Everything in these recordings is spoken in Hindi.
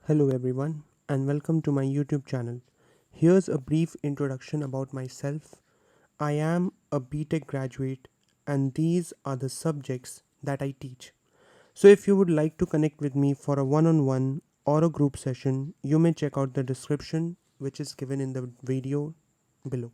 Hello, everyone, and welcome to my YouTube channel. Here's a brief introduction about myself. I am a BTech graduate, and these are the subjects that I teach. So, if you would like to connect with me for a one on one or a group session, you may check out the description which is given in the video below.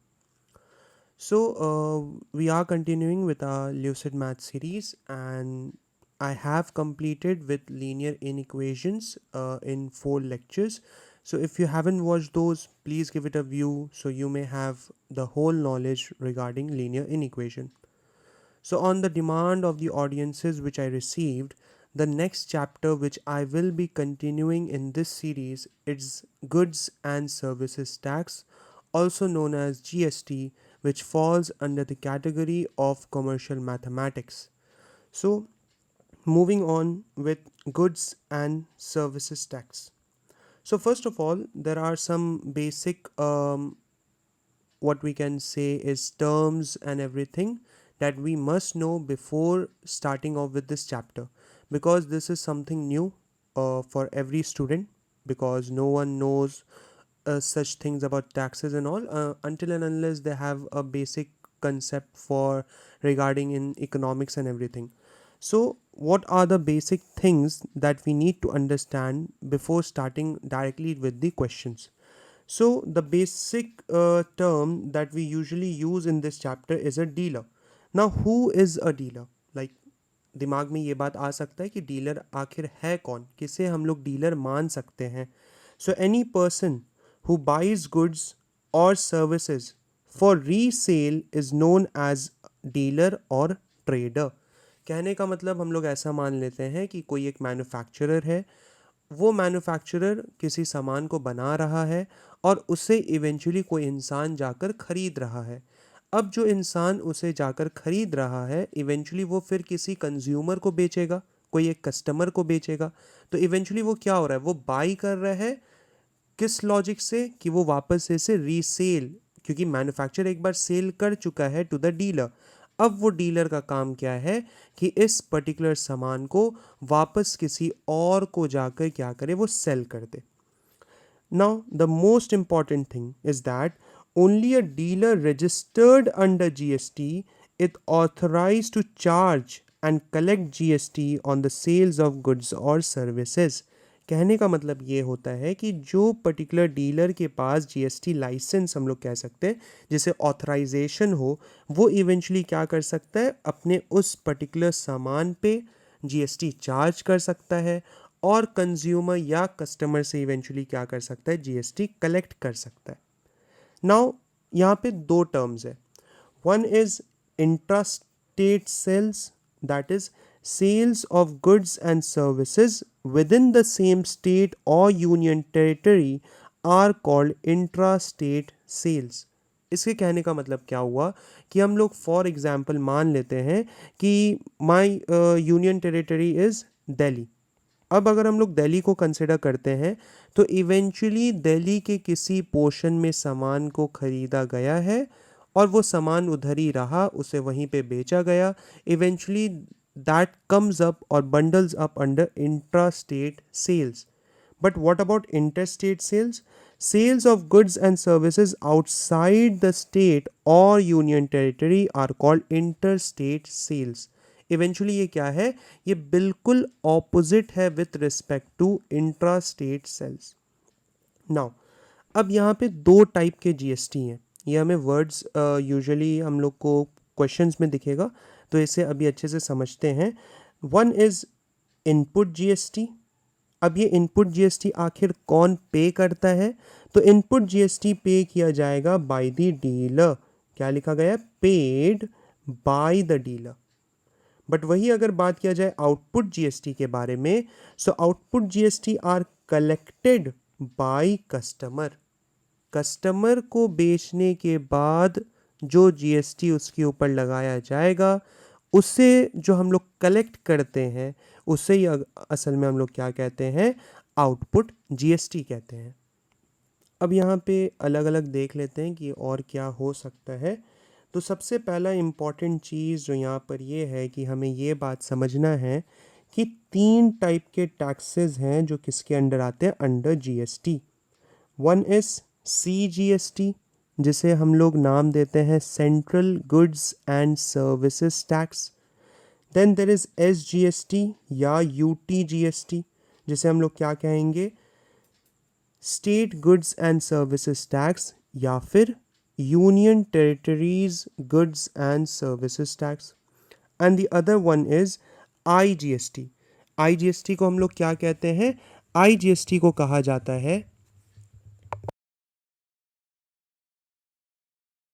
We are continuing with our Lucid Math series, and I have completed with linear inequations in 4 lectures. So, if you haven't watched those, please give it a view so you may have the whole knowledge regarding linear inequation. So, on the demand of the audiences which I received, the next chapter which I will be continuing in this series is Goods and Services Tax, also known as GST, which falls under the category of commercial mathematics. So, moving on with Goods and Services Tax. So, first of all, there are some basic what we can say is terms and everything that we must know before starting off with this chapter, because this is something new for every student, because no one knows such things about taxes and all until and unless they have a basic concept for regarding in economics and everything. So what are the basic things that we need to understand before starting directly with the questions? So the basic term that we usually use in this chapter is a dealer. Now who is a dealer? Like दिमाग में ये बात आ सकता है कि डीलर आखिर है कौन, किसे हम लोग डीलर मान सकते हैं. So any person who buys goods or services for resale is known as dealer or trader. कहने का मतलब हम लोग ऐसा मान लेते हैं कि कोई एक मैन्युफैक्चरर है, वो मैन्युफैक्चरर किसी सामान को बना रहा है और उसे इवेंचुअली कोई इंसान जाकर खरीद रहा है. अब जो इंसान उसे जाकर खरीद रहा है इवेंचुअली वो फिर किसी कंज्यूमर को बेचेगा, कोई एक कस्टमर को बेचेगा. तो इवेंचुअली वो क्या हो रहा है, वो बाई कर रहा है. किस लॉजिक से कि वो वापस से इसे रीसेल, क्योंकि मैन्युफैक्चर एक बार सेल कर चुका है टू द डीलर. अब वो डीलर का काम क्या है कि इस पर्टिकुलर सामान को वापस किसी और को जाकर क्या करे, वो सेल कर दे. Now, the most important thing is that only a dealer registered under GST is authorized to charge and collect GST on the sales of goods or services. कहने का मतलब ये होता है कि जो पर्टिकुलर डीलर के पास जीएसटी लाइसेंस हम लोग कह सकते हैं, जिसे ऑथराइजेशन हो, वो इवेंचुअली क्या कर सकता है, अपने उस पर्टिकुलर सामान पे जीएसटी चार्ज कर सकता है और कंज्यूमर या कस्टमर से इवेंचुअली क्या कर सकता है, जीएसटी कलेक्ट कर सकता है. नाउ यहाँ पे दो टर्म्स है. One is intrastate sales, that is sales of goods and services within the same state or union territory are called intrastate sales. इसके कहने का मतलब क्या हुआ कि हम लोग फॉर एग्जांपल मान लेते हैं कि my union territory is Delhi. अब अगर हम लोग दिल्ली को कंसिडर करते हैं तो इवेंचुअली दिल्ली के किसी पोर्शन में सामान को खरीदा गया है और वो सामान उधर ही रहा, उसे वहीं पे बेचा गया. इवेंचुअली दैट कम्स अप और bundles up under intra state sales. But what about interstate sales? Sales of goods and services outside the state or union territory are called interstate sales. Eventually ये क्या है, ये बिल्कुल ऑपोजिट है with respect to intra state sales. Now अब यहाँ पे दो टाइप के जीएसटी हैं. ये हमें वर्ड्स यूजुअली हम लोग को क्वेश्चंस में दिखेगा, तो इसे अभी अच्छे से समझते हैं. One is input GST. अब ये इनपुट जीएसटी आखिर कौन पे करता है, तो इनपुट जीएसटी पे किया जाएगा बाय द डीलर. क्या लिखा गया है, paid by the dealer. But वही अगर बात किया जाए आउटपुट जीएसटी के बारे में, so output GST R collected by customer. Customer को बेचने के बाद जो जीएसटी उसके ऊपर लगाया जाएगा, उससे जो हम लोग कलेक्ट करते हैं उससे ही असल में हम लोग क्या कहते हैं, आउटपुट जीएसटी कहते हैं. अब यहाँ पे अलग अलग देख लेते हैं कि और क्या हो सकता है. तो सबसे पहला इम्पॉर्टेंट चीज़ जो यहाँ पर ये है कि हमें ये बात समझना है कि 3 टाइप के टैक्सेस हैं जो किसके अंडर आते हैं, under GST. One is CGST, जिसे हम लोग नाम देते हैं central goods and services tax. Then there is SGST या यूटीजीएसटी, जिसे हम लोग क्या कहेंगे, state goods and services tax या फिर union territories goods and services tax. And the other one is IGST. IGST को हम लोग क्या कहते हैं, आईजीएसटी को कहा जाता है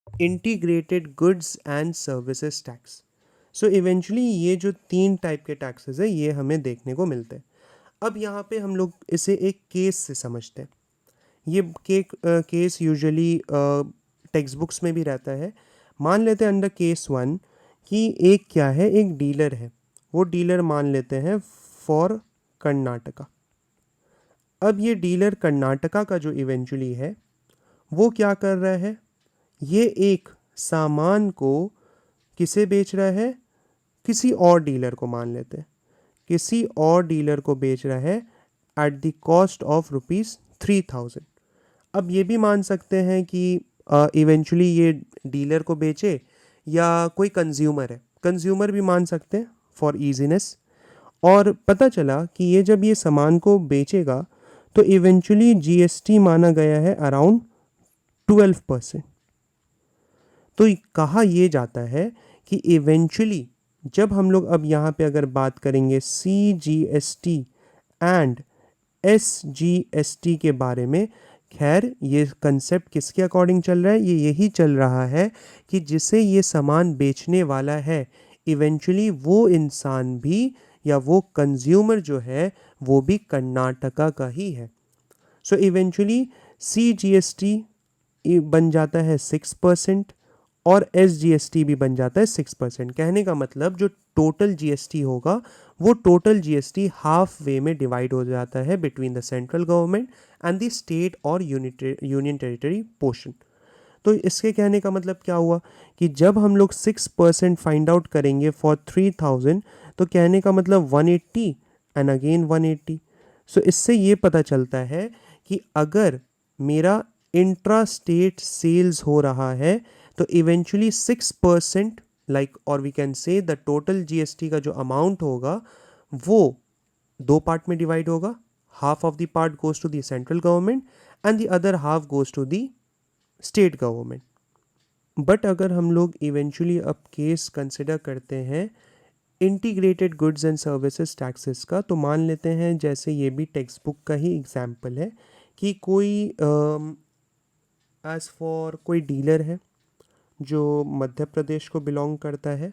integrated goods and services tax. So eventually ये जो 3 टाइप के टैक्सेस है ये हमें देखने को मिलते हैं। अब यहाँ पे हम लोग इसे एक केस से समझते हैं। ये केस यूजुअली टेक्स्ट बुक्स में भी रहता है। मान लेते हैं अंडर केस 1 कि एक क्या है, एक डीलर है, वो डीलर मान लेते हैं फॉर कर्नाटका। अब ये डीलर कर्नाटका का जो इवेंचुअली है वो क्या कर रहा है, ये एक सामान को किसे बेच रहा है, किसी और डीलर को मान लेते हैं, किसी और डीलर को बेच रहा है एट द कॉस्ट ऑफ ₹3000। अब ये भी मान सकते हैं कि इवेंचुअली ये डीलर को बेचे या कोई कंज्यूमर है, कंज्यूमर भी मान सकते हैं फॉर इजीनेस। और पता चला कि ये जब ये सामान को बेचेगा तो इवेंचुअली जीएसटी माना गया है अराउंड 12%। तो कहा ये जाता है कि इवेंचुअली जब हम लोग अब यहाँ पे अगर बात करेंगे सीजीएसटी एंड एसजीएसटी के बारे में, खैर ये कंसेप्ट किसके अकॉर्डिंग चल रहा है, ये यही चल रहा है कि जिसे ये सामान बेचने वाला है इवेंचुअली वो इंसान भी या वो कंज्यूमर जो है वो भी कर्नाटका का ही है। सो इवेंचुअली सीजीएसटी बन जाता है 6% और एसजीएसटी भी बन जाता है 6%। कहने का मतलब जो टोटल जीएसटी होगा वो टोटल जीएसटी हाफ वे में डिवाइड हो जाता है between the central government and the state और यूनियन टेरिटरी पोर्शन। तो इसके कहने का मतलब क्या हुआ कि जब हम लोग 6% फाइंड आउट करेंगे फॉर 3000, तो कहने का मतलब 180 एंड अगेन 180। सो इससे ये पता चलता है कि अगर मेरा इंट्रा स्टेट सेल्स हो रहा है तो इवेंचुअली 6% लाइक, और we can say the total GST का जो अमाउंट होगा वो 2 पार्ट में डिवाइड होगा। Half of the part goes to the central government and the other half goes to the state government. But अगर हम लोग इवेंचुअली अब केस कंसिडर करते हैं integrated goods and services taxes का, तो मान लेते हैं जैसे ये भी टेक्स्ट बुक का ही एग्जाम्पल है कि कोई एज फॉर कोई डीलर है जो मध्य प्रदेश को बिलोंग करता है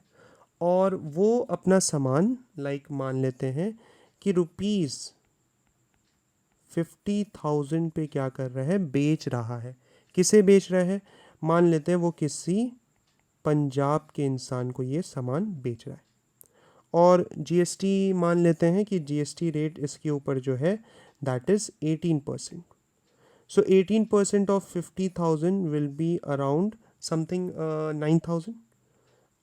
और वो अपना सामान लाइक मान लेते हैं कि ₹50,000 पे क्या कर रहा है, बेच रहा है। किसे बेच रहा है, मान लेते हैं वो किसी पंजाब के इंसान को ये सामान बेच रहा है और जीएसटी मान लेते हैं कि जीएसटी रेट इसके ऊपर जो है that is 18%। So 18% of 50,000 will be around something 9,000।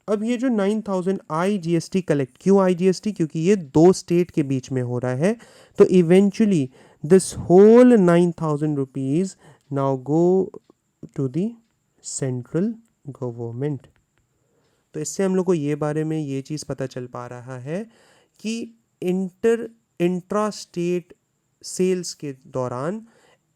अब ये जो 9,000 आईजीएसटी कलेक्ट, क्यों आईजीएसटी, क्योंकि ये 2 स्टेट के बीच में हो रहा है। तो eventually this whole 9,000 rupees now go to the central government. तो इससे हम लोग को ये बारे में ये चीज़ पता चल पा रहा है कि इंट्रा स्टेट सेल्स के दौरान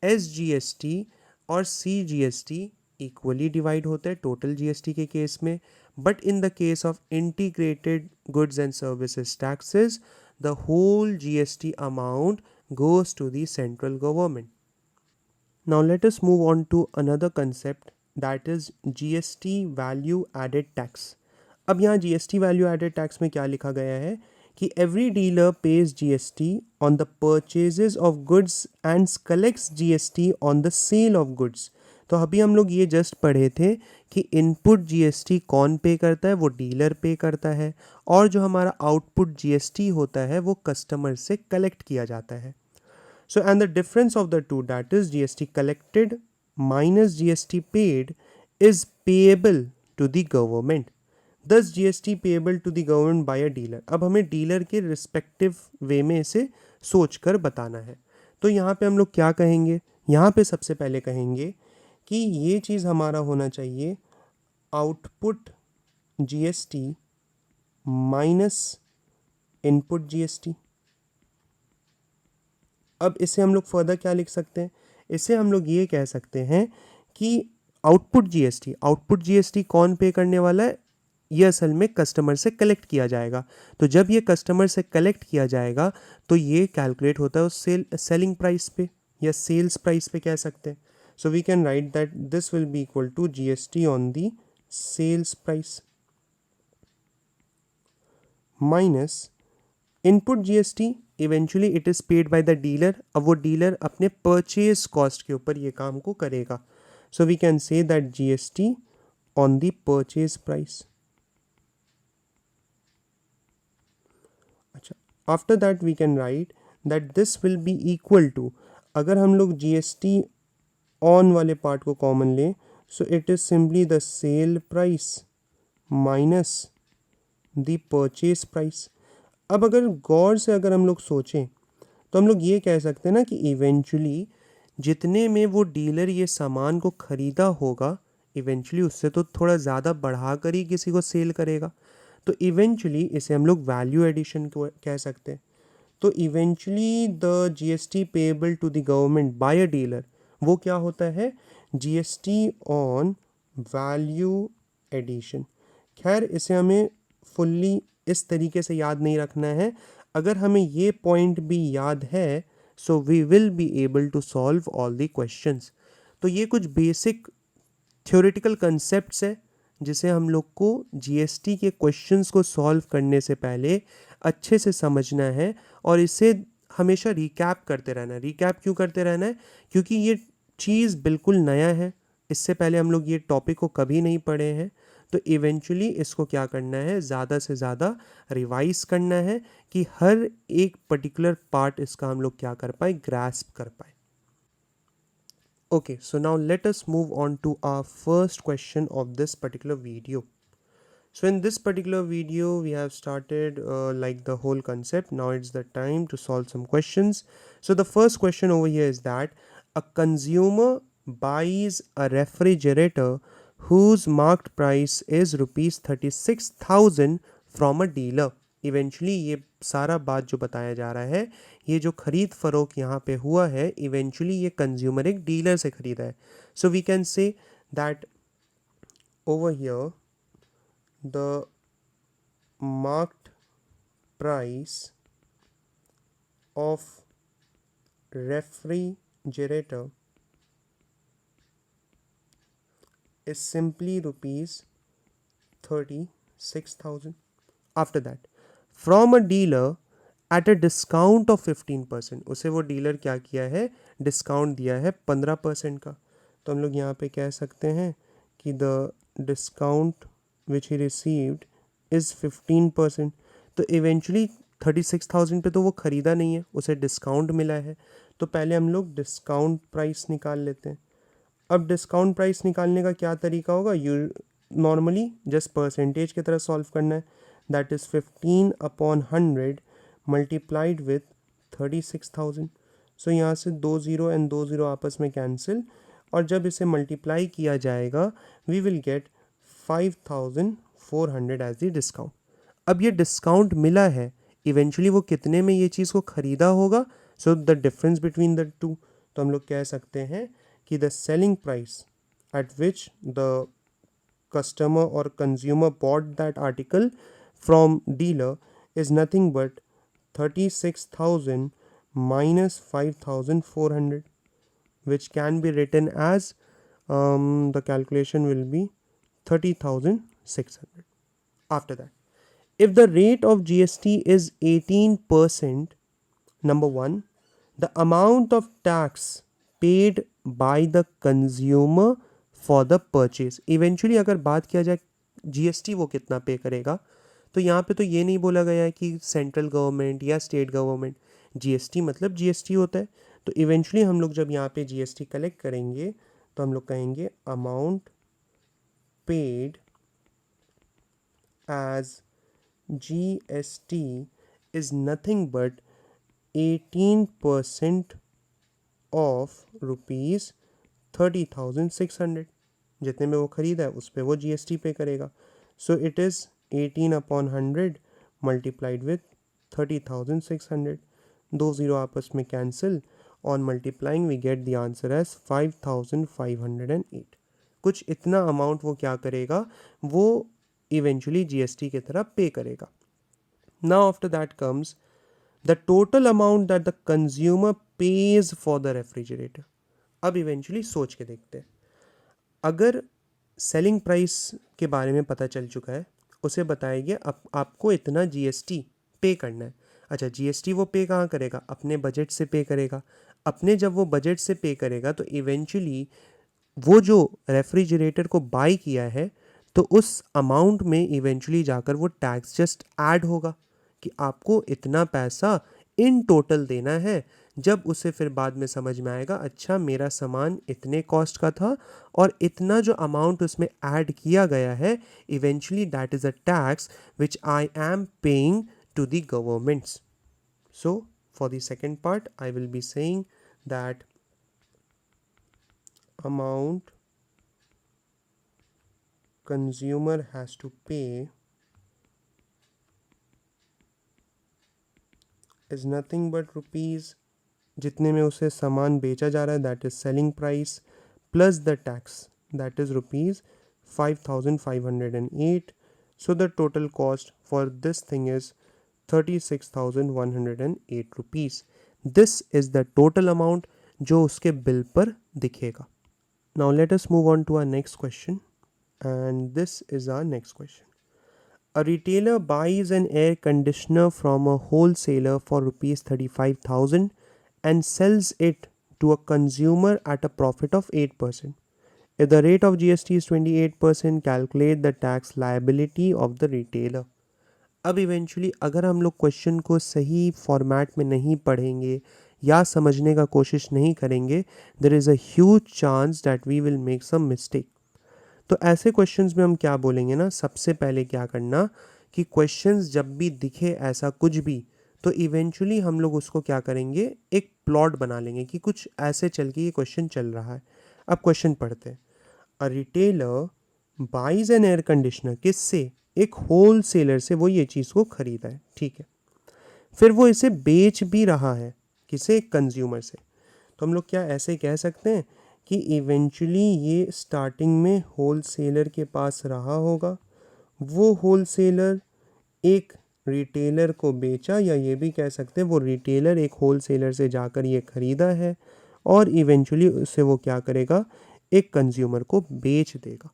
एसजीएसटी और सीजीएसटी इक्वली डिवाइड होता है टोटल जीएसटी के केस में। But in the case of integrated goods and services taxes the whole GST amount goes to the central government. Now let us move on to another concept, that is GST value added tax. अब यहाँ GST value added tax में क्या लिखा गया है कि every dealer pays GST on the purchases of goods and collects GST on the sale of goods. तो अभी हम लोग ये जस्ट पढ़े थे कि इनपुट जीएसटी कौन पे करता है, वो डीलर पे करता है, और जो हमारा आउटपुट जीएसटी होता है वो कस्टमर से कलेक्ट किया जाता है। So and the difference of the two, that is GST collected minus GST paid, is payable to the government. Thus GST payable to the government by a dealer. अब हमें डीलर के रिस्पेक्टिव वे में इसे सोच कर बताना है। तो यहाँ पे हम लोग क्या कहेंगे, यहाँ पे सबसे पहले कहेंगे कि ये चीज़ हमारा होना चाहिए output GST minus input GST. अब इसे हम लोग फर्दर क्या लिख सकते हैं, इसे हम लोग ये कह सकते हैं कि आउटपुट जीएसटी कौन पे करने वाला है, ये असल में कस्टमर से कलेक्ट किया जाएगा। तो जब ये कस्टमर से कलेक्ट किया जाएगा तो ये कैलकुलेट होता है उस सेलिंग प्राइस पे या सेल्स प्राइस पे कह सकते हैं। So we can write that this will be equal to GST on the sales price minus input GST, eventually it is paid by the dealer. अब वो डीलर अपने परचेज कॉस्ट के ऊपर ये काम को करेगा। So we can say that GST on the purchase price. अच्छा, after that we can write that this will be equal to, अगर हम लोग जीएसटी ऑन वाले पार्ट को कॉमन लें, so it is simply the sale price minus the purchase price. अब अगर गौर से अगर हम लोग सोचें तो हम लोग ये कह सकते हैं ना कि इवेंचुअली जितने में वो डीलर ये सामान को ख़रीदा होगा, इवेंचुअली उससे तो थोड़ा ज़्यादा बढ़ा कर ही किसी को सेल करेगा। तो इवेंचुअली इसे हम लोग वैल्यू एडिशन को कह सकते हैं। तो eventually the GST payable to the government by a dealer वो क्या होता है, जीएसटी ऑन वैल्यू एडिशन। खैर इसे हमें फुल्ली इस तरीके से याद नहीं रखना है। अगर हमें ये पॉइंट भी याद है so we will be able to solve all the questions. तो ये कुछ बेसिक थ्योरेटिकल कंसेप्ट्स है जिसे हम लोग को जीएसटी के क्वेश्चंस को सॉल्व करने से पहले अच्छे से समझना है और इसे हमेशा रिकैप करते रहना है। रिकैप क्यों करते रहना है, क्योंकि ये चीज़ बिल्कुल नया है, इससे पहले हम लोग ये टॉपिक को कभी नहीं पढ़े हैं। तो इवेंचुअली इसको क्या करना है, ज़्यादा से ज़्यादा रिवाइज करना है कि हर एक पर्टिकुलर पार्ट इसका हम लोग क्या कर पाए, ग्रास्प कर पाए। Okay, so now let us move on to our first question of this particular video. So in this particular video, we have started like the whole concept. Now it's the time to solve some questions. So the first question over here is that a consumer buys a refrigerator whose marked price is rupees 36,000 from a dealer. Eventually ये सारा बात जो बताया जा रहा है, ये जो खरीद फरोख्त यहाँ पे हुआ है, इवेंचुअली ये कंज्यूमर एक डीलर से खरीदा है। So we can say that over here the marked price of refrigerator is simply rupees 36,000. After that, from a dealer at a discount of 15%, उसे वो डीलर क्या किया है, डिस्काउंट दिया है 15% का। तो हम लोग यहाँ पे कह सकते हैं कि the discount which he received is 15%। तो इवेंचुअली 36,000 पे तो वो ख़रीदा नहीं है, उसे डिस्काउंट मिला है। तो पहले हम लोग डिस्काउंट प्राइस निकाल लेते हैं। अब डिस्काउंट प्राइस निकालने का क्या तरीका होगा, यू नॉर्मली जस्ट परसेंटेज की तरह सॉल्व करना है। That is 15/100 multiplied with 36,000। सो यहाँ से 2 ज़ीरो एंड 2 ज़ीरो आपस में कैंसिल, और जब इसे मल्टीप्लाई किया जाएगा we will get 5,400 as the discount. अब ये डिस्काउंट मिला है, इवेंचुअली वो कितने में ये चीज़ को ख़रीदा होगा, so the difference between the two. तो हम लोग कह सकते हैं कि the selling price at which the customer or consumer bought that article from dealer is nothing but 36,000 minus 5,400, which can be written as the calculation will be 30,600. After that, if the rate of GST is 18%, number one, the amount of tax paid by the consumer for the purchase. Eventually अगर बात किया जाए जीएसटी वो कितना पे करेगा, तो यहाँ पे तो ये नहीं बोला गया है कि सेंट्रल गवर्नमेंट या स्टेट गवर्नमेंट। जीएसटी मतलब जीएसटी होता है। तो इवेंचुअली हम लोग जब यहाँ पे जीएसटी कलेक्ट करेंगे तो हम लोग कहेंगे amount paid as GST is nothing but 18% of ₹30,600। जितने में वो ख़रीदा है उस पर वो GST पे करेगा। So it is 18/100 multiplied with 30,600। दो ज़ीरो आपस में cancel. On multiplying we get the answer as 5,508। कुछ इतना अमाउंट वो क्या करेगा, वो इवेंचुअली GST की तरह पे करेगा। Now after that comes the total amount that the consumer page for the refrigerator. अब इवेंचुअली सोच के देखते हैं, अगर सेलिंग प्राइस के बारे में पता चल चुका है, उसे बताया गया अब आपको इतना GST पे करना है। अच्छा, GST वो पे कहाँ करेगा, अपने बजट से पे करेगा। अपने जब वो बजट से पे करेगा तो इवेंचुअली वो जो रेफ्रिजरेटर को बाई किया है तो उस अमाउंट में इवेंचुअली जाकर वो टैक्स जस्ट ऐड होगा कि आपको इतना पैसा इन टोटल देना है। जब उसे फिर बाद में समझ में आएगा, अच्छा मेरा सामान इतने कॉस्ट का था और इतना जो अमाउंट उसमें ऐड किया गया है, eventually that is a tax which I am paying to the governments. So for the second part I will be saying that amount consumer has to pay is nothing but rupees, जितने में उसे सामान बेचा जा रहा है, that is selling price, plus the tax that is rupees 5,508। So the total cost for this thing is 36,108 rupees. This is the total amount जो उसके बिल पर दिखेगा। Now let us move on to our next question, and this is our next question. A retailer buys an air conditioner from a wholesaler for rupees 35,000 and sells it to a consumer at a profit of 8%. If the rate of GST is 28%, calculate the tax liability of the retailer. अब इवेंचुअली अगर हम लोग क्वेश्चन को सही फॉर्मेट में नहीं पढ़ेंगे या समझने का कोशिश नहीं करेंगे, there is a huge chance that we will make some mistake. तो ऐसे क्वेश्चंस में हम क्या बोलेंगे ना, सबसे पहले क्या करना कि क्वेश्चंस जब भी दिखे ऐसा कुछ भी, तो इवेंचुअली हम लोग उसको क्या करेंगे, एक प्लॉट बना लेंगे कि कुछ ऐसे चल के ये क्वेश्चन चल रहा है। अब क्वेश्चन पढ़ते हैं। A retailer buys an air conditioner, किससे, एक होल सेलर से वो ये चीज़ को खरीदा है, ठीक है। फिर वो इसे बेच भी रहा है, किसे, कंज्यूमर से। तो हम लोग क्या ऐसे कह सकते हैं कि इवेंचुअली ये स्टार्टिंग में होल सेलर के पास रहा होगा, वो होल सेलर एक रिटेलर को बेचा, या ये भी कह सकते हैं वो रिटेलर एक होल सेलर से जाकर ये ख़रीदा है और इवेंचुअली उसे वो क्या करेगा, एक कंज्यूमर को बेच देगा।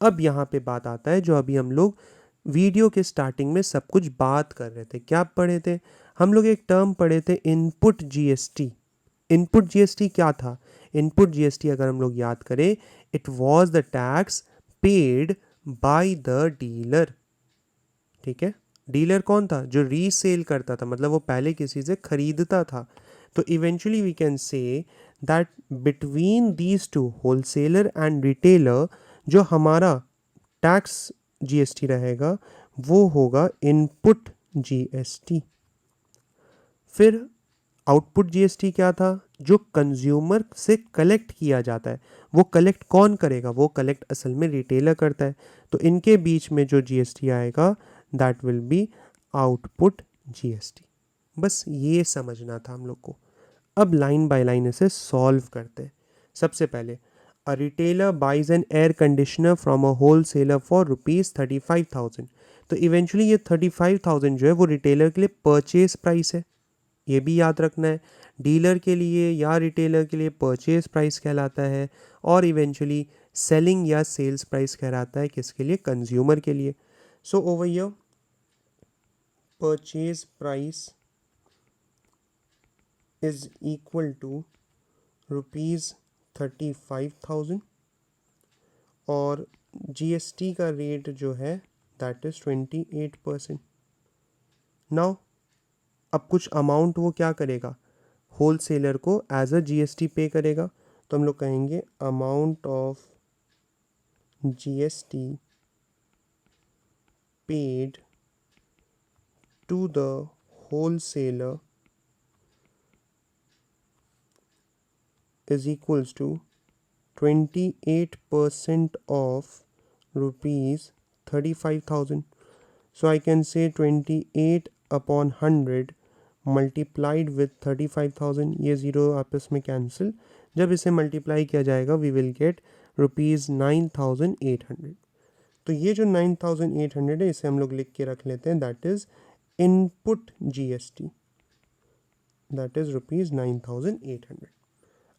अब यहाँ पे बात आता है जो अभी हम लोग वीडियो के स्टार्टिंग में सब कुछ बात कर रहे थे, क्या पढ़े थे हम लोग, एक टर्म पढ़े थे, इनपुट GST। इनपुट GST क्या था, इनपुट GST अगर हम लोग याद करें, it was the tax paid by the dealer, ठीक है। डीलर कौन था, जो रीसेल करता था, मतलब वो पहले किसी से खरीदता था। तो eventually we can say that between these two, wholesaler and retailer, जो हमारा टैक्स GST रहेगा वो होगा इनपुट GST। फिर आउटपुट GST क्या था, जो कंज्यूमर से कलेक्ट किया जाता है। वो कलेक्ट कौन करेगा, वो कलेक्ट असल में रिटेलर करता है। तो इनके बीच में जो GST आएगा that will be output GST। बस ये समझना था हम लोग को। अब लाइन बाय लाइन इसे सॉल्व करते हैं। सबसे पहले, a retailer buys an air conditioner from a wholesaler for rupees 35,000। तो इवेंचुअली ये 35,000 जो है वो रिटेलर के लिए परचेज प्राइस है, ये भी याद रखना है। डीलर के लिए या रिटेलर के लिए परचेज प्राइस कहलाता है और इवेंचुअली सेलिंग या सेल्स प्राइस कहलाता है किसके लिए, कंज्यूमर के लिए। So over here purchase price is equal to rupees 35,000 और GST का रेट जो है दैट इज़ 28%। नाउ अब कुछ अमाउंट वो क्या करेगा, होल सेलर को एज अ GST पे करेगा। तो हम लोग कहेंगे amount of GST paid to the wholesaler is equals to 28% of rupees 35,000. So I can say 28 upon 100 multiplied with 35,000. ये ज़ीरो आपस में कैंसिल. जब इसे मल्टीप्लाई किया जाएगा वी विल गेट ₹9,800. तो ये जो 9,800 है इसे हम लोग लिख के रख लेते हैं. That is input GST, that is ₹9,800.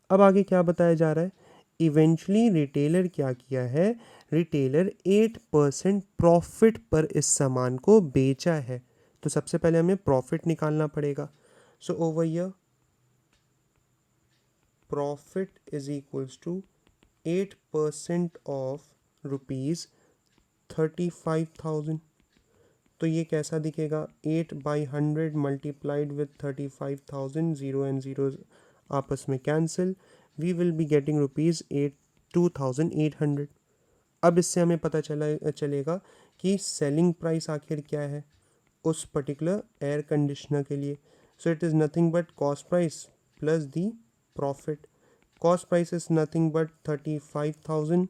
अब आगे क्या बताया जा रहा है. इवेंचुअली रिटेलर क्या किया है, रिटेलर 8% प्रॉफिट पर इस सामान को बेचा है. तो सबसे पहले हमें प्रॉफिट निकालना पड़ेगा. So over here profit is equals to 8% of ₹35,000. तो ये कैसा दिखेगा, 8/100 multiplied with 35,000, zero and zero आपस में cancel. We will be getting ₹2,800. अब इससे हमें पता चलेगा कि सेलिंग प्राइस आखिर क्या है उस पर्टिकुलर एयर कंडीशनर के लिए. सो it is nothing but cost price plus the profit. Cost price is nothing but 35,000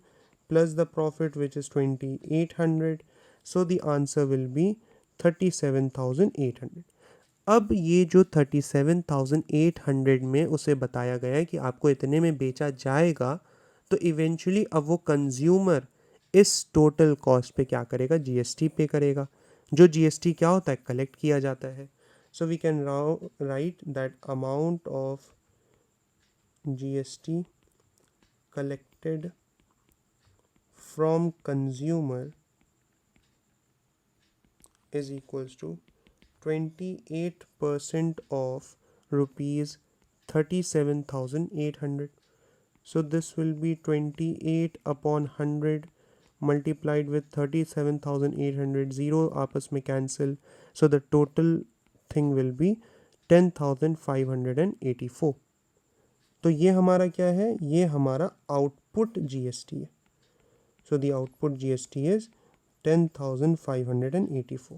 plus the profit which is 2,800. So the answer will be 37,800. अब ये जो 37,800 में उसे बताया गया है कि आपको इतने में बेचा जाएगा, तो इवेंचुअली अब वो कंज्यूमर इस टोटल कॉस्ट पे क्या करेगा, जीएसटी पे करेगा. जो जीएसटी क्या होता है, कलेक्ट किया जाता है. So we can write that amount of GST collected from consumer is equals to 28% of ₹37,800. So this will be 28 upon 100 multiplied with 37,800. Zero आपस में cancel. So the total thing will be 10,584. तो ये हमारा क्या है, ये हमारा आउटपुट जीएसटी है. So the output GST is 10,584.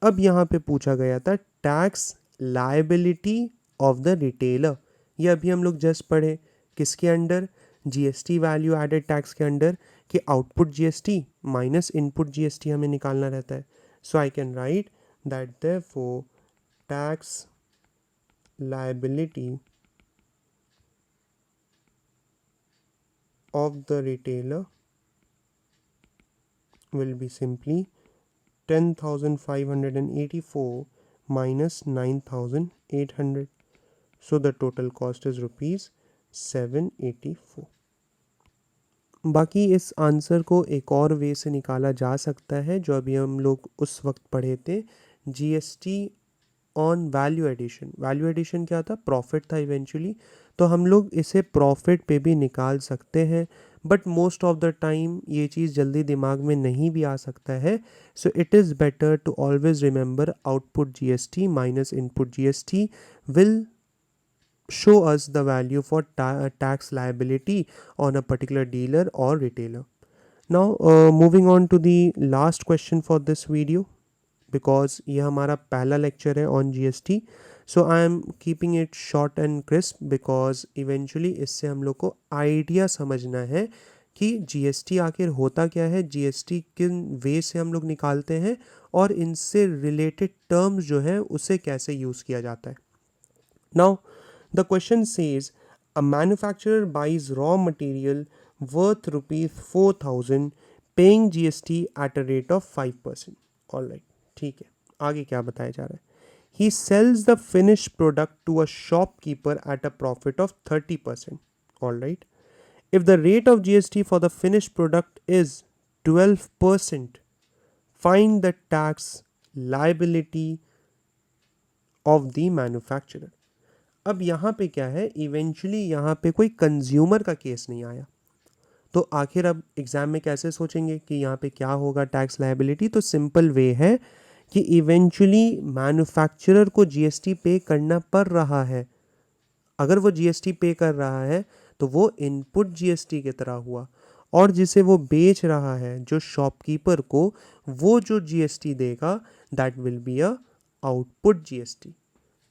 अब यहाँ पे पूछा गया था tax liability of the retailer. ये अभी हम लोग जस्ट पढ़े किसके under, GST value added tax के अंडर, कि output GST minus input GST हमें निकालना रहता है. So I can write that therefore tax liability of the retailer will be simply 10,584 minus 9,800. So the total cost is ₹784. बाकी इस आंसर को एक और वे से निकाला जा सकता है जो अभी हम लोग उस वक्त पढ़े थे, GST on value addition. Value addition क्या था, प्रॉफिट था इवेंचुअली. तो हम लोग इसे प्रॉफिट पे भी निकाल सकते हैं, but most of the time ये चीज़ जल्दी दिमाग में नहीं भी आ सकता है. So it is better to always remember output GST minus input GST will show us the value for tax liability on a particular dealer or retailer. Now moving on to the last question for this video, because ये हमारा पहला लेक्चर है on GST. So I am keeping it short and crisp because eventually इससे हम लोग को आइडिया समझना है कि जीएसटी आखिर होता क्या है, जीएसटी किन वे से हम लोग निकालते हैं और इनसे रिलेटेड टर्म्स जो है उसे कैसे यूज़ किया जाता है. Now the question says a manufacturer buys raw material worth ₹4,000 paying GST at a rate of 5%. Alright, ठीक है. आगे क्या बताया जा रहा है, he sells the finished product to a shopkeeper at a profit of 30%. All right. If the rate of GST for the finished product is 12%, find the tax liability of the manufacturer. अब यहाँ पे क्या है, इवेंचुअली यहाँ पे कोई कंज्यूमर का केस नहीं आया, तो आखिर अब एग्जाम में कैसे सोचेंगे कि यहाँ पे क्या होगा टैक्स लायबिलिटी. तो सिंपल वे है कि इवेंचुअली मैन्युफैक्चरर को जीएसटी पे करना पड़ रहा है. अगर वो जीएसटी पे कर रहा है तो वो इनपुट जीएसटी की तरह हुआ, और जिसे वो बेच रहा है जो शॉपकीपर को, वो जो जीएसटी देगा that will be a output GST.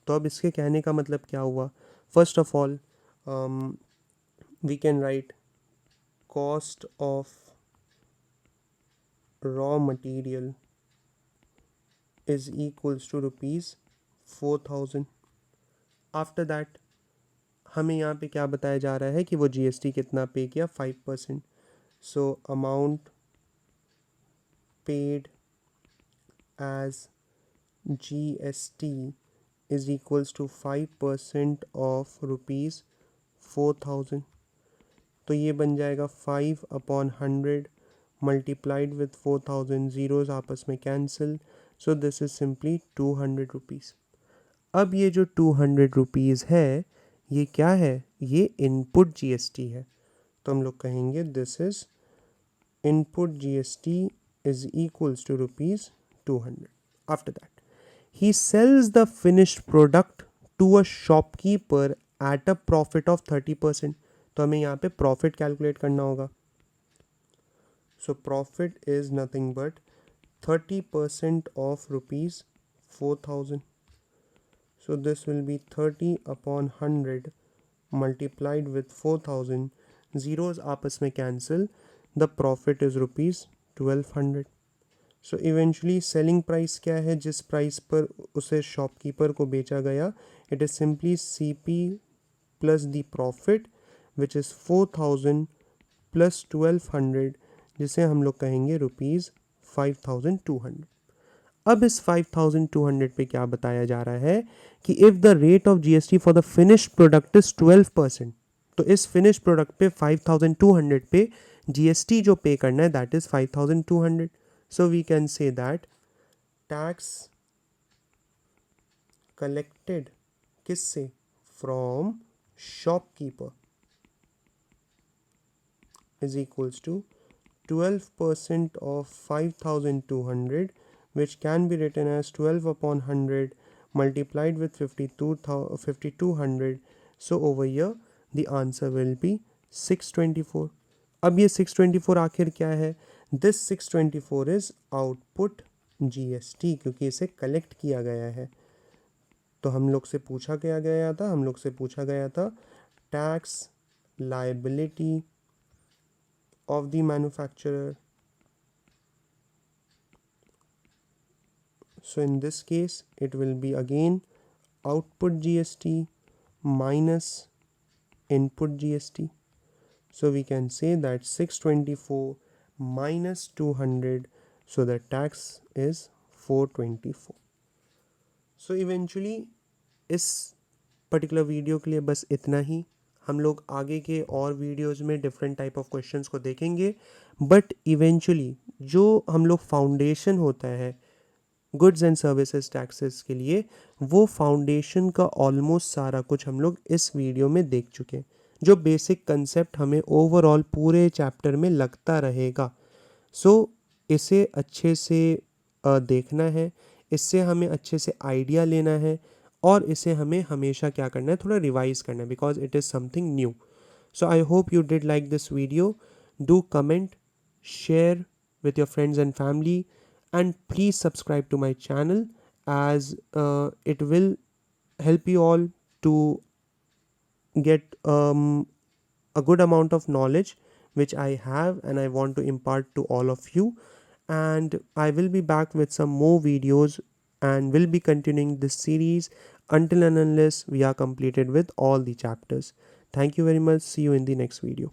तो अब इसके कहने का मतलब क्या हुआ? First of all we can write cost of raw material is equals to rupees 4000। After that हमें यहाँ पे क्या बताया जा रहा है कि वो जीएसटी कितना पे किया, 5%। So amount paid as GST is equals to 5% of rupees 4000। तो ये बन जाएगा 5/100 मल्टीप्लाइड विथ 4000, ज़ीरोज़ आपस में cancel, so this is simply 200 rupees. अब ये जो 200 रुपीज़ है ये क्या है? ये इनपुट जीएसटी है। तो हम लोग कहेंगे this is input GST is equals to rupees 200। After that he sells the finished product to a shopkeeper at a profit of 30%। तो हमें यहाँ पे प्रॉफिट कैलकुलेट करना होगा। So profit is nothing but 30% of rupees 4000। So this will be 30/100 multiplied with 4000, zeros आपस में cancel, the profit is rupees 1200। So eventually selling price क्या है जिस प्राइस पर उसे शॉपकीपर को बेचा गया? It is simply CP plus the profit which is 4000 plus 1200, जिसे हम लोग कहेंगे रुपीज़ 5200। अब इस 5200 पे क्या बताया जा रहा है कि if the rate of GST for the finished product is 12%, तो इस फिनिश प्रोडक्ट पे 5200 पे जीएसटी जो पे करना है that is 5200। So we can say that tax collected किससे? From shopkeeper is equals to 12% of 5200, which can be written as 12/100 multiplied with 5200। So over here the answer will be 624। अब ये 624 आखिर क्या है? This 624 is output GST, क्योंकि इसे कलेक्ट किया गया है। तो हम लोग से पूछा गया था tax liability of the manufacturer। So in this case it will be again output GST minus input GST। So we can say that 624 minus 200, so the tax is 424। So eventually इस पर्टिकुलर वीडियो के लिए बस इतना ही। हम लोग आगे के और वीडियोस में डिफरेंट टाइप ऑफ क्वेश्चंस को देखेंगे, बट इवेंचुअली जो हम लोग फाउंडेशन होता है गुड्स एंड सर्विसेज टैक्सेस के लिए, वो फाउंडेशन का ऑलमोस्ट सारा कुछ हम लोग इस वीडियो में देख चुके हैं। जो बेसिक कंसेप्ट हमें ओवरऑल पूरे चैप्टर में लगता रहेगा। सो इसे अच्छे से देखना है, इससे हमें अच्छे से आइडिया लेना है, और इसे हमें हमेशा क्या करना है? थोड़ा रिवाइज करना है, because it is something new. So I hope you did like this video. Do comment, share with your friends and family, and please subscribe to my channel, as it will help you all to get a good amount of knowledge which I have and I want to impart to all of you. And I will be back with some more videos and will be continuing this series until and unless we are completed with all the chapters. Thank you very much. See you in the next video.